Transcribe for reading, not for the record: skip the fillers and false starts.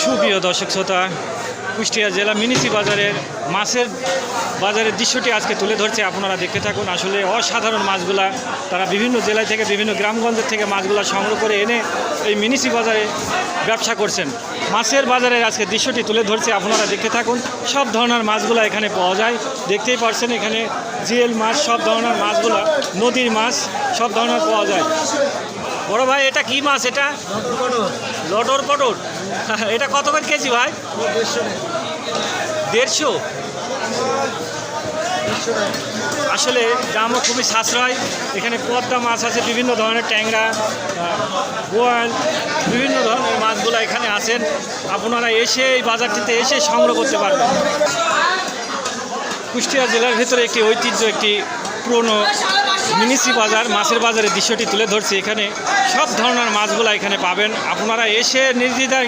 সুপ্রিয় দর্শক শ্রোতা, কুষ্টিয়া জেলা মিনিসি বাজারের মাছের বাজারের দৃশ্যটি আজকে তুলে ধরছে। আপনারা দেখতে থাকুন। আসলে অসাধারণ মাছগুলা তারা বিভিন্ন জেলা থেকে, বিভিন্ন গ্রামগঞ্জের থেকে মাছগুলা সংগ্রহ করে এনে এই মিনিসি বাজারে ব্যবসা করছেন। মাছের বাজারের আজকে দৃশ্যটি তুলে ধরছে, আপনারা দেখতে থাকুন। সব ধরনের মাছগুলা এখানে পাওয়া যায়, দেখতেই পারছেন। এখানে জিএল মাছ, সব ধরনের মাছগুলা, নদীর মাছ সব ধরনের পাওয়া যায়। বড় ভাই, এটা কি মাছ? এটা লটর পটর। এটা কত করে কেজি ভাই? 150। আসলে দামও খুবই সাশ্রয়। এখানে পদ্মা মাছ আছে, বিভিন্ন ধরনের ট্যাংরা, বোয়াল, বিভিন্ন ধরনের মাছগুলো এখানে আছেন। আপনারা এসে এই বাজারটিতে এসে সংগ্রহ করতে পারবেন। কুষ্টিয়া জেলার ভেতরে একটি ঐতিহ্য, একটি পুরনো মিনিসি বাজার, মাছের বাজারের দৃশ্যটি তুলে ধরছি। এখানে সব ধরনের মাছগুলো এখানে পাবেন। আপনারা এসে নির্দ্বিধায়